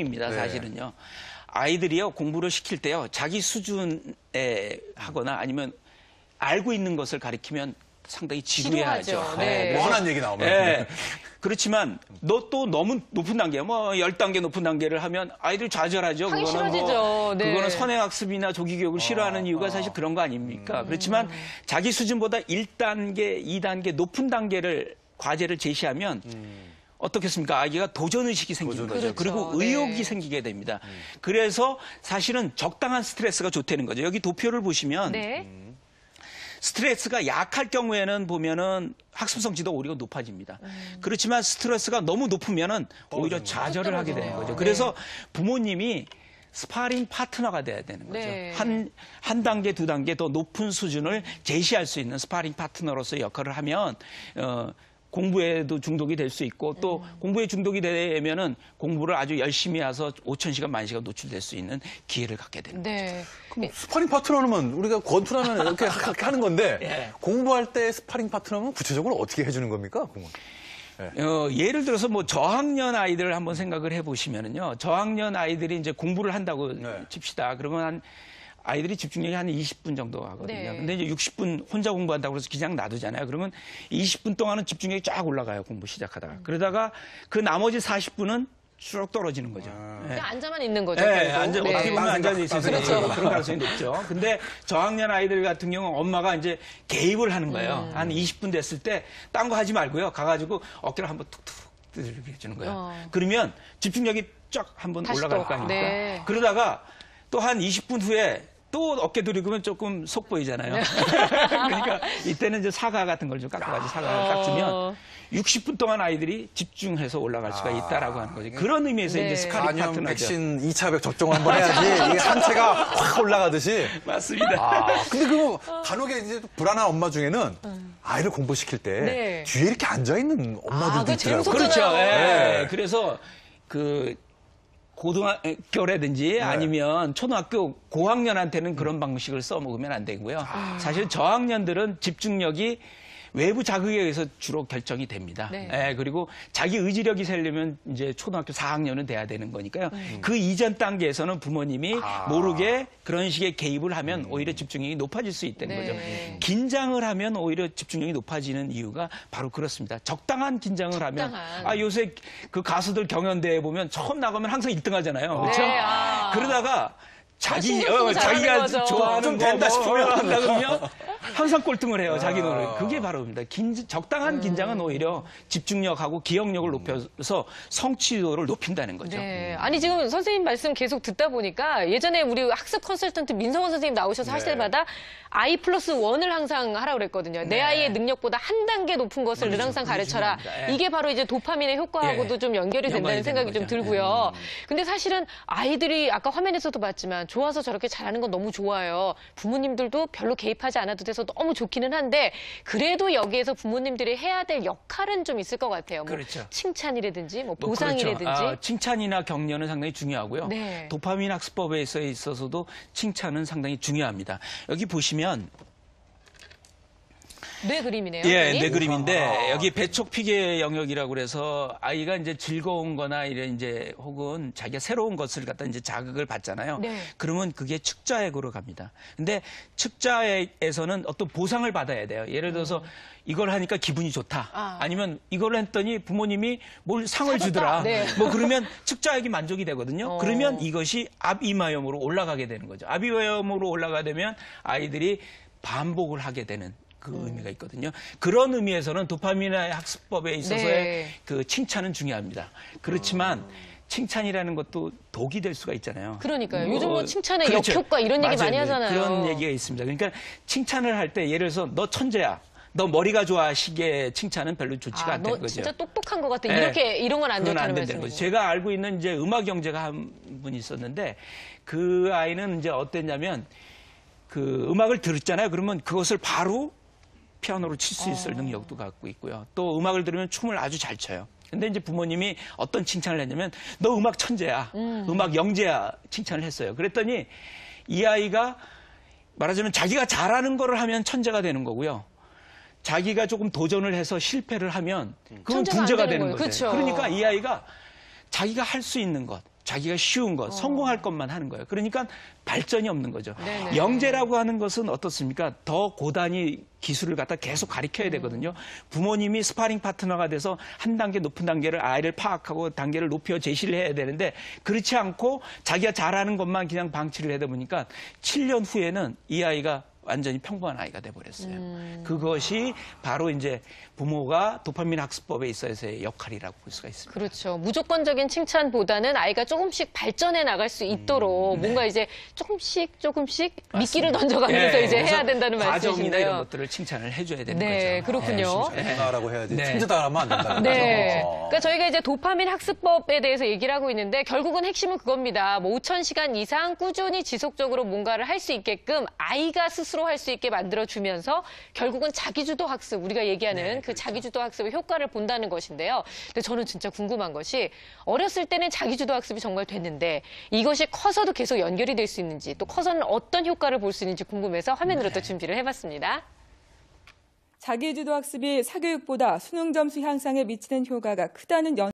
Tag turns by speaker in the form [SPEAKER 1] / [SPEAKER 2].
[SPEAKER 1] 보통입니다. 사실은요. 아이들이요 공부를 시킬 때요 자기 수준에 하거나 아니면 알고 있는 것을 가리키면 상당히 지루해하죠.
[SPEAKER 2] 네.
[SPEAKER 3] 뻔한 얘기 나오면.
[SPEAKER 1] 네. 그렇지만 너 또 너무 높은 단계, 뭐 10단계 높은 단계를 하면 아이들 좌절하죠.
[SPEAKER 2] 하기
[SPEAKER 1] 그거는
[SPEAKER 2] 싫어지죠. 네.
[SPEAKER 1] 그거는 선행학습이나 조기교육을 싫어하는 이유가 사실 그런 거 아닙니까? 그렇지만 자기 수준보다 1단계, 2단계 높은 단계를 과제를 제시하면 어떻겠습니까? 아이가 도전의식이 생기는 거죠.
[SPEAKER 2] 그렇죠.
[SPEAKER 1] 그리고 의욕이 생기게 됩니다. 그래서 사실은 적당한 스트레스가 좋다는 거죠. 여기 도표를 보시면
[SPEAKER 2] 네.
[SPEAKER 1] 스트레스가 약할 경우에는 보면은 학습 성취도 오히려 높아집니다. 그렇지만 스트레스가 너무 높으면은 오히려 좌절을 하게 되는 거죠. 그래서 부모님이 스파링 파트너가 돼야 되는 거죠.
[SPEAKER 2] 네.
[SPEAKER 1] 한 단계, 두 단계 더 높은 수준을 제시할 수 있는 스파링 파트너로서의 역할을 하면 공부에도 중독이 될 수 있고 또 공부에 중독이 되면은 공부를 아주 열심히 해서 5,000시간, 10,000시간 노출될 수 있는 기회를 갖게 되는 거죠.
[SPEAKER 2] 네.
[SPEAKER 3] 그럼 스파링 파트너는 우리가 권투라면 이렇게 하는 건데
[SPEAKER 1] 예.
[SPEAKER 3] 공부할 때 스파링 파트너는 구체적으로 어떻게 해주는 겁니까?
[SPEAKER 1] 예를 들어서 뭐 저학년 아이들을 한번 생각을 해보시면은요. 저학년 아이들이 이제 공부를 한다고 칩시다. 그러면 아이들이 집중력이 한 20분 정도 하거든요.
[SPEAKER 2] 네.
[SPEAKER 1] 근데 이제 60분 혼자 공부한다고 해서 그냥 놔두잖아요. 그러면 20분 동안은 집중력이 쫙 올라가요. 공부 시작하다가. 그러다가 그 나머지 40분은 쭉 떨어지는 거죠.
[SPEAKER 2] 그냥 앉아만 있는 거죠.
[SPEAKER 1] 네,
[SPEAKER 2] 결국.
[SPEAKER 1] 어떻게 보면 앉아 있을 수
[SPEAKER 2] 그렇죠.
[SPEAKER 1] 그런 가능성이 높죠. 근데 저학년 아이들 같은 경우는 엄마가 이제 개입을 하는 거예요. 한 20분 됐을 때 딴 거 하지 말고요. 가가지고 어깨를 한번 툭툭 두들겨 주는 거예요. 그러면 집중력이 쫙 한번
[SPEAKER 2] 다시
[SPEAKER 1] 올라갈
[SPEAKER 2] 또.
[SPEAKER 1] 거 아닙니까?
[SPEAKER 2] 네.
[SPEAKER 1] 그러다가 또 한 20분 후에 또 어깨 들이면 조금 속 보이잖아요. 그러니까 이때는 이제 사과 같은 걸 좀 깎아가지고 사과를 깎으면 60분 동안 아이들이 집중해서 올라갈 수가 있다라고 하는 거죠. 그런 의미에서
[SPEAKER 2] 네.
[SPEAKER 1] 이제 스파링
[SPEAKER 3] 간염
[SPEAKER 1] 파트너죠.
[SPEAKER 3] 백신 2차 접종을 한번 해야지 이게 상체가 확 올라가듯이.
[SPEAKER 1] 맞습니다.
[SPEAKER 3] 근데 그거 간혹에 이제 불안한 엄마 중에는 아이를 공부시킬 때
[SPEAKER 2] 네.
[SPEAKER 3] 뒤에 이렇게 앉아있는 엄마들도
[SPEAKER 2] 그거
[SPEAKER 3] 있더라고요.
[SPEAKER 2] 재밌었잖아요.
[SPEAKER 1] 그렇죠. 예.
[SPEAKER 3] 네.
[SPEAKER 1] 그래서 그 고등학교라든지 아니면 초등학교 고학년한테는 그런 방식을 써먹으면 안 되고요. 사실 저학년들은 집중력이 외부 자극에 의해서 주로 결정이 됩니다.
[SPEAKER 2] 네.
[SPEAKER 1] 예, 그리고 자기 의지력이 세려면 이제 초등학교 4학년은 돼야 되는 거니까요. 그 이전 단계에서는 부모님이 모르게 그런 식의 개입을 하면 오히려 집중력이 높아질 수 있다는
[SPEAKER 2] 네.
[SPEAKER 1] 거죠. 긴장을 하면 오히려 집중력이 높아지는 이유가 바로 그렇습니다. 적당한 긴장을 하면 요새 그 가수들 경연대회 보면 처음 나가면 항상 1등 하잖아요. 그렇죠?
[SPEAKER 2] 네,
[SPEAKER 1] 그러니까
[SPEAKER 2] 신경 쓰고
[SPEAKER 1] 자기가
[SPEAKER 2] 잘하는 거죠.
[SPEAKER 1] 좋아하는
[SPEAKER 3] 좀
[SPEAKER 1] 거
[SPEAKER 3] 된다 싶으면
[SPEAKER 1] 한다 그러면 항상 꼴등을 해요. 자기 노래. 그게 바로입니다. 적당한 긴장은 오히려 집중력하고 기억력을 높여서 성취도를 높인다는 거죠.
[SPEAKER 2] 네. 아니 지금 선생님 말씀 계속 듣다 보니까 예전에 우리 학습 컨설턴트 민성원 선생님 나오셔서 하실 때마다 I+1을 항상 하라고 그랬거든요. 내 아이의 능력보다 한 단계 높은 것을 늘 항상 가르쳐라.
[SPEAKER 1] 중요합니다.
[SPEAKER 2] 이게 바로 이제 도파민의 효과하고도 좀 연결이 된다는
[SPEAKER 1] 연관이
[SPEAKER 2] 생각이 좀
[SPEAKER 1] 되는 거죠.
[SPEAKER 2] 들고요. 근데 사실은 아이들이 아까 화면에서도 봤지만 좋아서 저렇게 잘하는 건 너무 좋아요. 부모님들도 별로 개입하지 않아도 돼서 너무 좋기는 한데 그래도 여기에서 부모님들이 해야 될 역할은 좀 있을 것 같아요. 뭐
[SPEAKER 1] 그렇죠.
[SPEAKER 2] 칭찬이라든지 뭐
[SPEAKER 1] 그렇죠.
[SPEAKER 2] 보상이라든지.
[SPEAKER 1] 칭찬이나 격려는 상당히 중요하고요.
[SPEAKER 2] 네.
[SPEAKER 1] 도파민 학습법에 있어서도 칭찬은 상당히 중요합니다. 여기 보시면
[SPEAKER 2] 뇌 그림이네요.
[SPEAKER 1] 예,
[SPEAKER 2] 선생님?
[SPEAKER 1] 뇌 그림인데 여기 배촉피계 영역이라고 그래서 아이가 이제 즐거운 거나 이런 이제 혹은 자기가 새로운 것을 갖다 이제 자극을 받잖아요.
[SPEAKER 2] 네.
[SPEAKER 1] 그러면 그게 측자액으로 갑니다. 근데 측자액에서는 어떤 보상을 받아야 돼요. 예를 들어서 이걸 하니까 기분이 좋다. 아니면 이걸 했더니 부모님이 뭘 상을 주더라.
[SPEAKER 2] 네.
[SPEAKER 1] 뭐 그러면 측자액이 만족이 되거든요. 그러면 이것이 앞이마염으로 올라가게 되는 거죠. 앞이마염으로 올라가게 되면 아이들이 반복을 하게 되는 그 의미가 있거든요. 그런 의미에서는 도파민의 학습법에 있어서의 그 칭찬은 중요합니다. 그렇지만 칭찬이라는 것도 독이 될 수가 있잖아요.
[SPEAKER 2] 그러니까요. 요즘은 칭찬의
[SPEAKER 1] 그렇죠.
[SPEAKER 2] 역효과 이런 얘기 많이
[SPEAKER 1] 맞아요.
[SPEAKER 2] 하잖아요.
[SPEAKER 1] 그런 얘기가 있습니다. 그러니까 칭찬을 할 때 예를 들어서 너 천재야. 너 머리가 좋아 식의 칭찬은 별로 좋지가 않다는
[SPEAKER 2] 너
[SPEAKER 1] 거죠.
[SPEAKER 2] 진짜 똑똑한 것 같아.
[SPEAKER 1] 네.
[SPEAKER 2] 이렇게 이런 건 안
[SPEAKER 1] 그건
[SPEAKER 2] 좋다는
[SPEAKER 1] 안 된다는 거죠.
[SPEAKER 2] 말씀이죠.
[SPEAKER 1] 제가 알고 있는 이제 음악 영재가 한 분이 있었는데 그 아이는 이제 어땠냐면 그 음악을 들었잖아요. 그러면 그것을 바로 피아노로 칠 수 있을 능력도 갖고 있고요. 또 음악을 들으면 춤을 아주 잘 춰요. 근데 이제 부모님이 어떤 칭찬을 했냐면 너 음악 천재야. 음악 영재야. 칭찬을 했어요. 그랬더니 이 아이가 말하자면 자기가 잘하는 거를 하면 천재가 되는 거고요. 자기가 조금 도전을 해서 실패를 하면 그건
[SPEAKER 2] 천재가 안
[SPEAKER 1] 문제가
[SPEAKER 2] 되는
[SPEAKER 1] 되는
[SPEAKER 2] 거예요.
[SPEAKER 1] 거죠.
[SPEAKER 2] 그쵸.
[SPEAKER 1] 그러니까 이 아이가 자기가 할 수 있는 것, 자기가 쉬운 것, 성공할 것만 하는 거예요. 그러니까 발전이 없는 거죠.
[SPEAKER 2] 네네.
[SPEAKER 1] 영재라고 하는 것은 어떻습니까? 더 고단위 기술을 갖다 계속 가르쳐야 되거든요. 부모님이 스파링 파트너가 돼서 한 단계 높은 단계를 아이를 파악하고 단계를 높여 제시를 해야 되는데 그렇지 않고 자기가 잘하는 것만 그냥 방치를 하다 보니까 7년 후에는 이 아이가 완전히 평범한 아이가 돼버렸어요. 그것이 바로 이제 부모가 도파민 학습법에 있어서의 역할이라고 볼 수가 있습니다.
[SPEAKER 2] 그렇죠. 무조건적인 칭찬보다는 아이가 조금씩 발전해 나갈 수 있도록 뭔가 이제 조금씩 미끼를 던져가면서
[SPEAKER 1] 네,
[SPEAKER 2] 이제
[SPEAKER 1] 그래서
[SPEAKER 2] 해야 된다는
[SPEAKER 1] 과정이나 이런
[SPEAKER 2] 말씀이신데요.
[SPEAKER 1] 것들을 칭찬을 해줘야 되는
[SPEAKER 2] 네,
[SPEAKER 1] 거죠.
[SPEAKER 2] 그렇군요.
[SPEAKER 3] 천재다라고 해야지.
[SPEAKER 1] 네.
[SPEAKER 3] 천재다라면 안 된다는
[SPEAKER 2] 네.
[SPEAKER 3] 거죠.
[SPEAKER 2] 그러니까 저희가 이제 도파민 학습법에 대해서 얘기를 하고 있는데 결국은 핵심은 그겁니다. 뭐 5,000시간 이상 꾸준히 지속적으로 뭔가를 할 수 있게끔 아이가 스스로 할 수 있게 만들어주면서 결국은 자기주도 학습, 우리가 얘기하는 그 자기주도 학습의 효과를 본다는 것인데요. 근데 저는 진짜 궁금한 것이 어렸을 때는 자기주도 학습이 정말 됐는데 이것이 커서도 계속 연결이 될 수 있는지 또 커서는 어떤 효과를 볼 수 있는지 궁금해서 화면으로 또 준비를 해봤습니다.
[SPEAKER 4] 자기주도 학습이 사교육보다 수능 점수 향상에 미치는 효과가 크다는